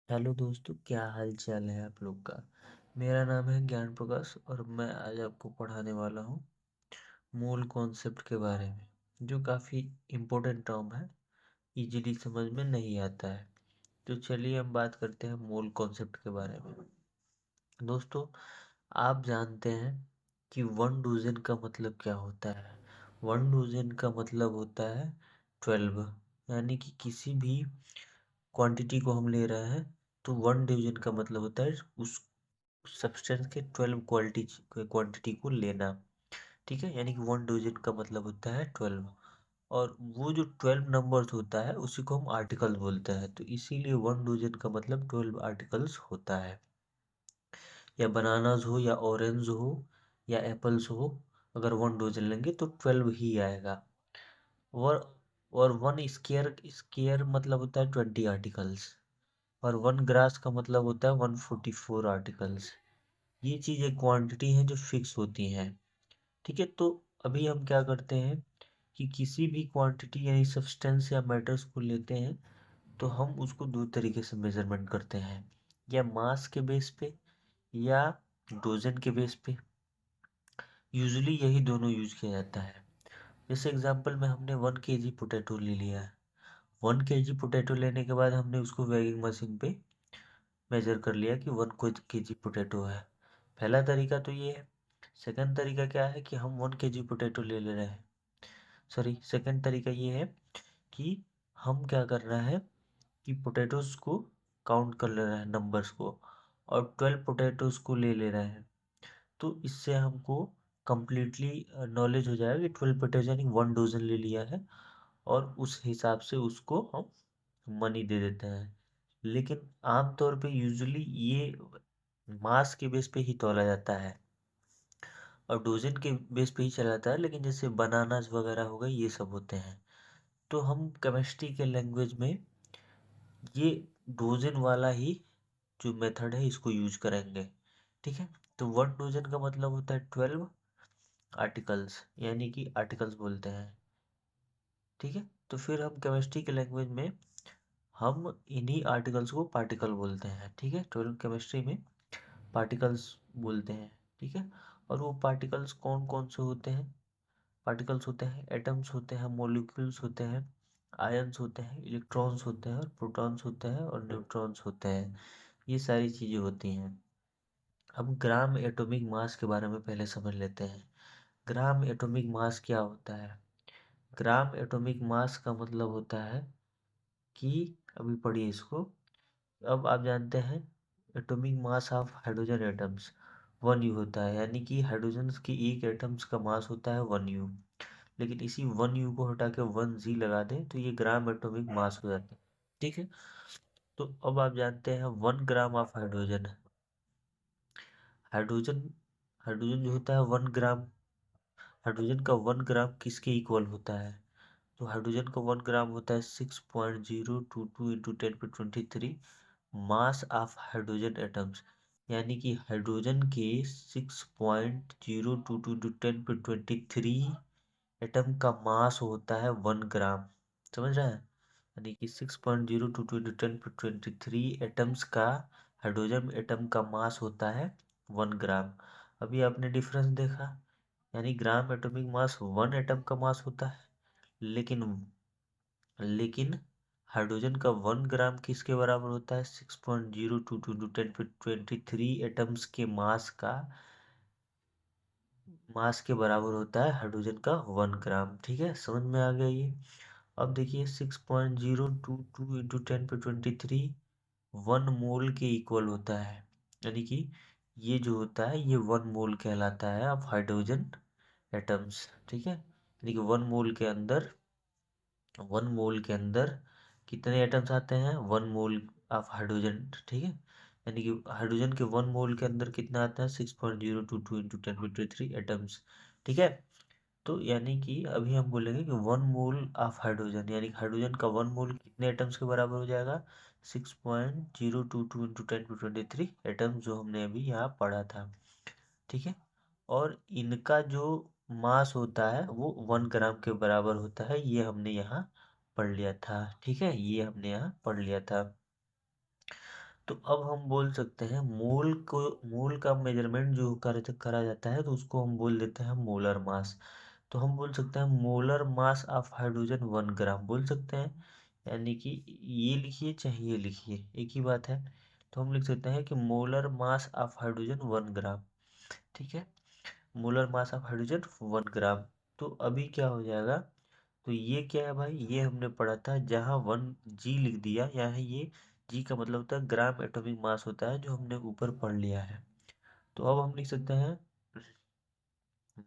Hello दोस्तों, क्या हाल चाल है आप लोग का। मेरा नाम है ज्ञान प्रकाश और मैं आज आपको पढ़ाने वाला हूँ मूल कॉन्सेप्ट के बारे में, जो काफ़ी इम्पोर्टेंट टर्म है, इजीली समझ में नहीं आता है। तो चलिए हम बात करते हैं मूल कॉन्सेप्ट के बारे में। दोस्तों, आप जानते हैं कि वन डजन का मतलब क्या होता है। वन डजन का मतलब होता है 12, यानी कि किसी भी क्वांटिटी को हम ले रहे हैं तो वन डिवीजन का मतलब होता है उस सब्सटेंस के 12 क्वांटिटी को लेना। ठीक है, यानी कि वन डिवीजन का मतलब होता है 12। और वो जो 12 नंबर्स होता है उसी को हम आर्टिकल्स बोलते हैं, तो इसीलिए वन डिवीजन का मतलब 12 आर्टिकल्स होता है। या बनानास हो या ऑरेंज हो या एप्पल्स हो, अगर वन डोजन लेंगे तो 12 ही आएगा। और और वन स्केयर स्केयर मतलब होता है 20 आर्टिकल्स। और वन ग्रास का मतलब होता है 144 आर्टिकल्स। ये चीज़ें क्वांटिटी हैं जो फिक्स होती हैं। ठीक है, तो अभी हम क्या करते हैं कि किसी भी क्वांटिटी यानी सब्सटेंस या मैटर्स को लेते हैं तो हम उसको दो तरीके से मेजरमेंट करते हैं, या मास के बेस पे या डोजन के बेस पे। यूजुअली यही दोनों यूज किया जाता है। जैसे एग्जांपल में हमने 1 kg पोटैटो ले लिया है। 1 kg पोटैटो लेने के बाद हमने उसको वेइंग मशीन पे मेजर कर लिया कि 1 kg पोटैटो है। पहला तरीका तो ये है। सेकंड तरीका क्या है कि हम 1 kg पोटैटो ले रहे हैं। सॉरी, सेकंड तरीका ये है कि हम क्या कर रहे हैं कि पोटैटोज को काउंट कर ले रहे हैं नंबर्स को, और 12 पोटैटोज को ले रहे हैं। तो इससे हमको कंप्लीटली नॉलेज हो जाएगा कि 12 पोटैटो यानी वन डोजन ले लिया है, और उस हिसाब से उसको हम मनी दे देते हैं। लेकिन आमतौर पे यूजुअली ये मास के बेस पे ही तौला जाता है और डोजन के बेस पे ही चला जाता है। लेकिन जैसे बनानास वगैरह हो गए, ये सब होते हैं, तो हम केमिस्ट्री के लैंग्वेज में ये डोजन वाला ही जो मेथड है इसको यूज करेंगे। ठीक है, तो वन डोजन का मतलब होता है 12 आर्टिकल्स, यानी कि आर्टिकल्स बोलते हैं। ठीक है, तो फिर हम केमिस्ट्री के लैंग्वेज में हम इन्हीं आर्टिकल्स को पार्टिकल बोलते हैं। ठीक है, 12 केमिस्ट्री में पार्टिकल्स बोलते हैं। ठीक है, और वो पार्टिकल्स कौन कौन से होते हैं। पार्टिकल्स होते हैं, एटम्स होते हैं, मॉलिक्यूल्स होते हैं, आयंस होते हैं, इलेक्ट्रॉन्स होते हैं, और प्रोटॉन्स होते हैं, और न्यूट्रॉन्स होते हैं। ये सारी चीज़ें होती हैं। अब ग्राम एटॉमिक मास के बारे में पहले समझ लेते हैं। ग्राम एटॉमिक मास क्या होता है। ग्राम एटॉमिक मास का मतलब होता है कि, अभी पढ़िए इसको। अब आप जानते हैं atomic mass of hydrogen atoms 1 U होता है, यानी कि हाइड्रोजन की एक एटम्स का मास होता है 1 U। लेकिन इसी 1 U को हटा के 1 G लगा दें तो ये ग्राम एटॉमिक मास हो जाता है। ठीक है, तो अब आप जानते हैं 1 gram of hydrogen. Hydrogen hydrogen जो होता है 1 ग्राम, हाइड्रोजन का 1 ग्राम किसके इक्वल होता है। तो हाइड्रोजन का 1 ग्राम होता है 6.022 into 10⁻23 mass of hydrogen atoms. यानी कि हाइड्रोजन के 6.022 इंटू 10⁻23 एटम का मास होता है 1 ग्राम। समझ रहे हैं, यानी कि 6.022 इंटू 10⁻23 एटम्स का हाइड्रोजन एटम का मास होता है 1 ग्राम। अभी आपने डिफरेंस देखा, यानी ग्राम एटॉमिक मास 1 एटम का मास होता है, लेकिन लेकिन हाइड्रोजन का 1 ग्राम किसके बराबर होता है, 6.022 इंटू 10⁻23 एटम्स के मास के बराबर होता है हाइड्रोजन का 1 ग्राम। ठीक है, समझ में आ गया ये। अब देखिए 6.022 इंटू 10⁻23 1 मोल के इक्वल होता है, यानी कि ये जो होता है ये 1 मोल कहलाता है ऑफ हाइड्रोजन एटम्स। ठीक है, यानी कि 1 मोल के अंदर कितने एटम्स आते हैं, 1 मोल ऑफ हाइड्रोजन। ठीक है, यानी कि हाइड्रोजन के 1 मोल के अंदर कितना आता है, 6.022 इंटू 10⁻³ एटम्स। ठीक है, तो यानी कि अभी हम बोलेंगे कि 1 मोल ऑफ हाइड्रोजन, यानी हाइड्रोजन का 1 मोल कितने एटम्स के बराबर हो जाएगा, 6.022 इंटू 10⁻23 एटम्स, जो हमने अभी यहाँ पढ़ा था। ठीक है, और इनका जो मास होता है वो 1 ग्राम के बराबर होता है, ये हमने यहाँ पढ़ लिया था। ठीक है, ये हमने यहाँ पढ़ लिया था। तो अब हम बोल सकते हैं मोल का मेजरमेंट जो करा जाता है तो उसको हम बोल देते हैं मोलर मास। तो हम बोल सकते हैं मोलर मास ऑफ हाइड्रोजन 1 ग्राम बोल सकते हैं। यानी कि ये लिखिए चाहे ये लिखिए एक ही बात है। तो हम लिख सकते हैं कि मोलर मास ऑफ हाइड्रोजन 1 ग्राम। ठीक है, मोलर मास ऑफ हाइड्रोजन 1 ग्राम। तो अभी क्या हो जाएगा, तो ये क्या है भाई, ये हमने पढ़ा था जहाँ 1 g लिख दिया, यहाँ ये g का मतलब होता है ग्राम एटॉमिक मास होता है, जो हमने ऊपर पढ़ लिया है। तो अब हम लिख सकते हैं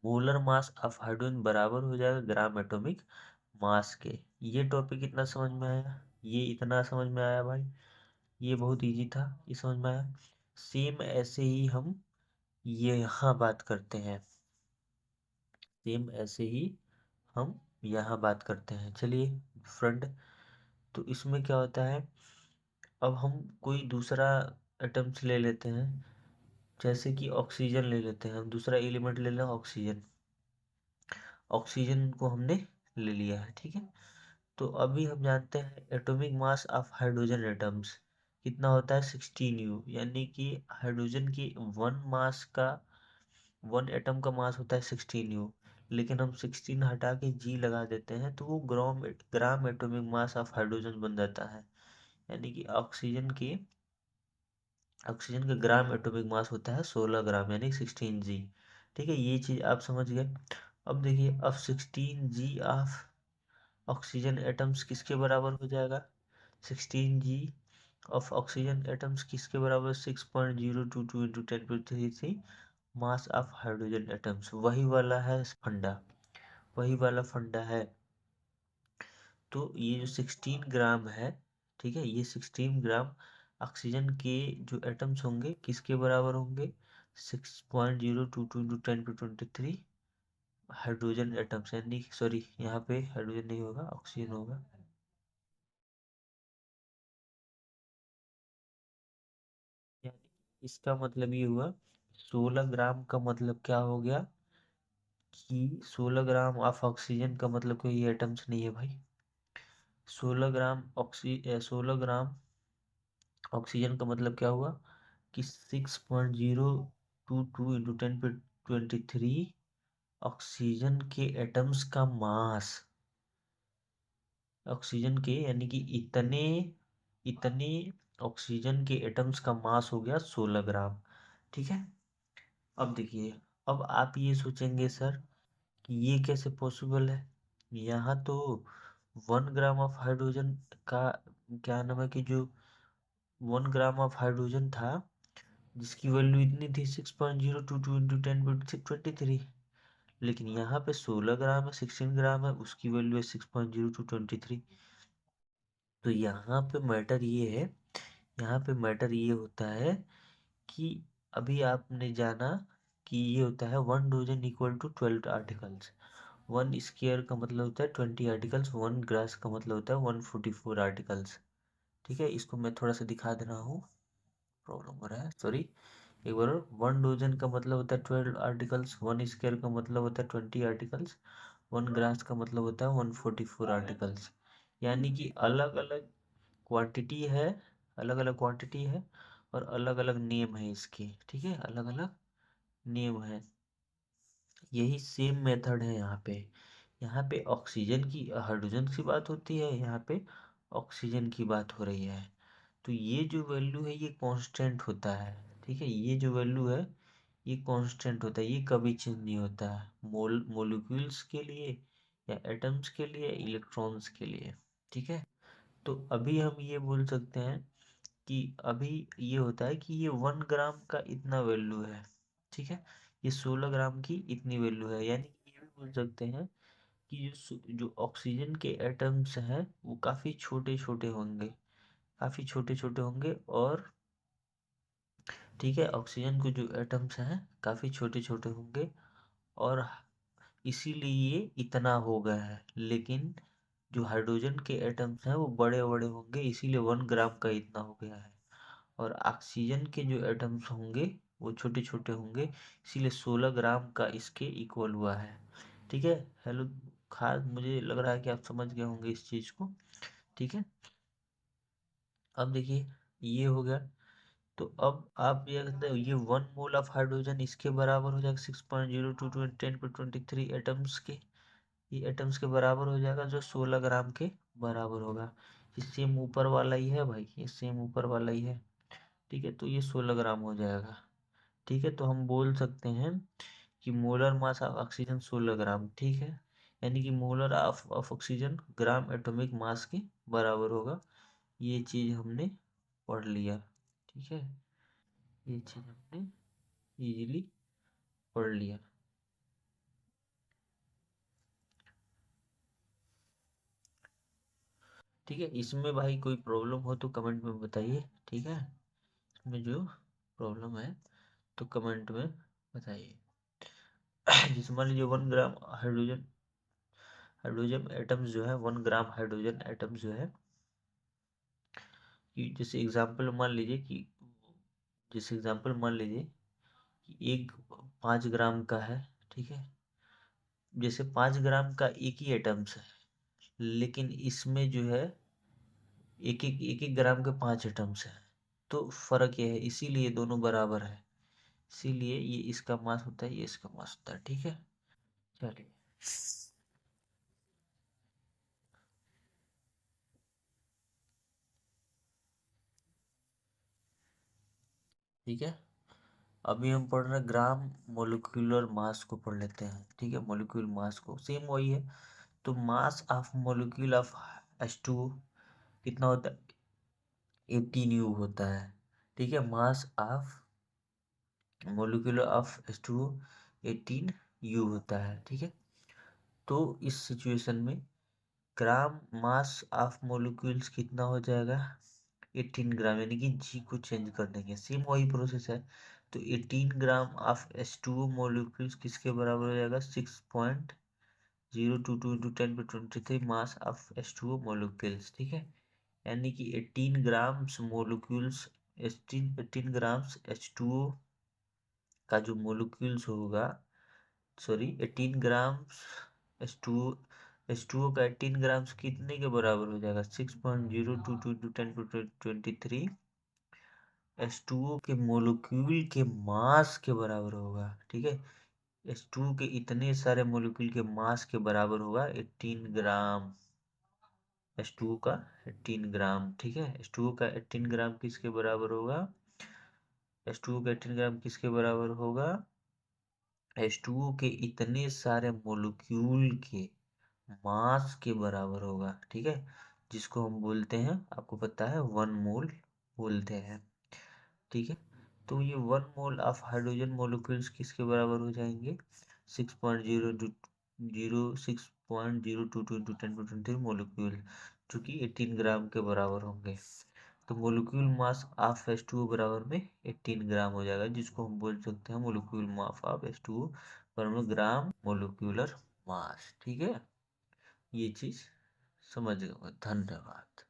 मोलर मास ऑफ हाइड्रोजन बराबर हो जाएगा ग्राम एटॉमिक मास के। ये टॉपिक इतना समझ में आया, ये इतना समझ में आया भाई, ये बहुत इजी था, ये समझ में आया। सेम ऐसे ही हम ये यहाँ बात करते हैं, सेम ऐसे ही हम यहाँ बात करते हैं। चलिए फ्रेंड, तो इसमें क्या होता है, अब हम कोई दूसरा एटम्स ले लेते हैं, जैसे कि ऑक्सीजन ले लेते हैं, हम दूसरा एलिमेंट ले लें ऑक्सीजन। ऑक्सीजन को हमने ले लिया है, ठीक है। तो अभी हम जानते हैं atomic mass of hydrogen atoms कितना होता है 16 U, यानी कि हाइड्रोजन की वन एटम का मास होता है 16 U। लेकिन हम 16 हटा के जी लगा देते हैं तो वो gram atomic mass of hydrogen बन जाता है। यानी कि ऑक्सीजन का ग्राम एटॉमिक मास होता है 16 ग्राम, यानी 16 G। ठीक है, ये चीज आप समझ गए। अब देखिए, अब 16 G ऑफ ऑक्सीजन एटम्स किसके बराबर हो जाएगा, 16 G ऑफ ऑक्सीजन एटम्स किसके बराबर, 6.022 into 10⁻³ mass of hydrogen atoms. वही वाला है फंडा, वही वाला फंडा है। तो ये जो 16 ग्राम है, ठीक है, ये 16 ग्राम ऑक्सीजन के जो एटम्स होंगे किसके बराबर होंगे, 6.022 इंटू 10⁻23 हाइड्रोजन एटम्स, यानी सॉरी यहाँ पे हाइड्रोजन नहीं होगा, ऑक्सीजन होगा। यानी इसका मतलब ये हुआ 16 ग्राम का मतलब क्या हो गया कि 16 ग्राम ऑफ ऑक्सीजन का मतलब कोई एटम्स नहीं है भाई। 16 ग्राम ऑक्सीजन का मतलब क्या हुआ कि 6.022 इंटू 10⁻23 ऑक्सीजन के एटम्स का मास, ऑक्सीजन के यानी कि इतने इतने ऑक्सीजन के एटम्स का मास हो गया 16 ग्राम। ठीक है, अब देखिए, अब आप ये सोचेंगे सर कि ये कैसे पॉसिबल है। यहाँ तो 1 ग्राम ऑफ हाइड्रोजन का क्या नाम है कि जो 1 ग्राम ऑफ हाइड्रोजन था जिसकी वैल्यू इतनी थी 6.022 इंटू 10⁻23, लेकिन यहाँ पे 16 ग्राम है, 16 ग्राम है, उसकी वैल्यू है 6.0223। तो यहाँ पे मैटर ये है, यहाँ पे मैटर ये होता है कि अभी आपने जाना कि ये होता है 1 dozen equal to 12 articles. 1 square का मतलब होता है 20 आर्टिकल्स, 1 ग्रास का मतलब होता है 144 आर्टिकल्स। ठीक है, इसको मैं थोड़ा सा दिखा दे रहा हूँ, प्रॉब्लम हो रहा है, सॉरी। एक बार, 1 डोजन का मतलब होता है 12 आर्टिकल्स, 1 स्क्वायर का मतलब होता है 20 आर्टिकल्स, 1 ग्रास का मतलब होता है 144 आर्टिकल्स। यानी कि अलग अलग क्वांटिटी है, अलग अलग क्वांटिटी है और अलग अलग नेम है इसके। ठीक है, अलग अलग नेम है। यही सेम मेथड है यहाँ पे। यहाँ पे ऑक्सीजन की हाइड्रोजन की बात होती है, यहाँ पे ऑक्सीजन की बात हो रही है। तो ये जो वैल्यू है ये कांस्टेंट होता है। ठीक है, ये जो वैल्यू है ये कांस्टेंट होता है, ये कभी चेंज नहीं होता है, मोलिक्यूल्स के लिए या एटम्स के लिए, इलेक्ट्रॉन्स के लिए। ठीक है, तो अभी हम ये बोल सकते हैं कि अभी ये होता है कि ये 1 ग्राम का इतना वैल्यू है। ठीक है, ये 16 ग्राम की इतनी वैल्यू है, यानी कि ये भी बोल सकते हैं कि जो ऑक्सीजन के एटम्स हैं वो काफ़ी छोटे छोटे होंगे, काफ़ी छोटे छोटे होंगे। और ठीक है, ऑक्सीजन के जो एटम्स हैं काफ़ी छोटे छोटे होंगे और इसीलिए इतना हो गया है। लेकिन जो हाइड्रोजन के एटम्स हैं वो बड़े बड़े होंगे, इसीलिए 1 ग्राम का इतना हो गया है। और ऑक्सीजन के जो एटम्स होंगे वो छोटे छोटे होंगे, इसीलिए 16 ग्राम का इसके इक्वल हुआ है। ठीक है, हेलो, खास मुझे लग रहा है कि आप समझ गए होंगे इस चीज़ को। ठीक है, अब देखिए, ये हो गया। तो अब आप ये कहते हो ये 1 मोल ऑफ हाइड्रोजन इसके बराबर हो जाएगा 6.02 टू 10^23 एटम्स के, ये एटम्स के बराबर हो जाएगा, जो 16 ग्राम के बराबर होगा। ये सेम ऊपर वाला ही है भाई, ये सेम ऊपर वाला ही है। ठीक है, तो ये 16 ग्राम हो जाएगा। ठीक है, तो हम बोल सकते हैं कि मोलर मास ऑफ ऑक्सीजन 16 ग्राम। ठीक है, यानी कि molar of oxygen gram atomic mass के बराबर होगा। ये चीज हमने पढ़ लिया। ठीक है, ये चीज हमने इजीली पढ़ लिया। ठीक है, इसमें भाई कोई प्रॉब्लम हो तो कमेंट में बताइए। ठीक है, इसमें जो प्रॉब्लम है तो कमेंट में बताइए। जिस मान लीजिए 1 ग्राम हाइड्रोजन, हाइड्रोजन एटम्स जो है 1 ग्राम हाइड्रोजन एटम जो है कि जैसे एग्जांपल मान लीजिए कि, जैसे एग्जांपल मान लीजिए कि एक 5 ग्राम का है। ठीक है, जैसे 5 ग्राम का एक ही एटम्स है, लेकिन इसमें जो है एक एक ग्राम के 5 एटम्स है। तो फर्क ये है, इसीलिए दोनों बराबर है, इसीलिए ये इसका मास होता है, ये इसका मास होता है। ठीक है, चलिए। ठीक है, अभी हम पढ़ रहे हैं ग्राम मोलिकुलर मास को पढ़ लेते हैं। ठीक है, मोलिक्यूल मास को सेम वही है। तो mass of molecule of H2 कितना होता है, 18 U होता है। ठीक है, mass of molecule of H2 18 U होता है। ठीक है, तो इस सिचुएशन में ग्राम मास ऑफ मोलिक्यूल्स कितना हो जाएगा, 18 ग्राम, यानी कि जी को चेंज कर देंगे, सेम वही प्रोसेस है। तो 18 ग्राम ऑफ H2O मोलिक्यूल्स किसके बराबर हो जाएगा, 6.022 into 10^23 mass of H2O molecules. ठीक है, यानी कि 18 ग्राम्स मोलिक्यूल्स, 18 ग्राम्स H2O का जो मोलिक्यूल्स होगा, सॉरी 18 ग्राम्स H2O का 18 ग्राम्स कितने के बराबर हो जाएगा, 6.022 इंटू 10^23 H2O के मोलिक्यूल के मास के बराबर होगा। ठीक है, H2O के इतने सारे मोलिक्यूल के मास के बराबर होगा 18 ग्राम, H2O का 18 ग्राम। ठीक है, H2O का 18 ग्राम किसके बराबर होगा, H2O का 18 ग्राम किसके बराबर होगा, H2O के इतने सारे मोलिक्यूल के मास के बराबर होगा। ठीक है, जिसको हम बोलते हैं, आपको पता है 1 मोल बोलते हैं। ठीक है, तो ये 1 मोल ऑफ हाइड्रोजन मोलिक्यूल्स किसके बराबर हो जाएंगे, 6.022 इंटू 10^23 मोलिक्यूल, जो कि 18 ग्राम के बराबर होंगे। तो मोलिक्यूल मास ऑफ H2O बराबर में 18 ग्राम हो जाएगा, जिसको हम बोल सकते हैं मोलिक्यूल मास ऑफ H2O बराबर में ग्राम मोलिक्यूलर मास। ठीक है, ये चीज समझ गए, धन्यवाद।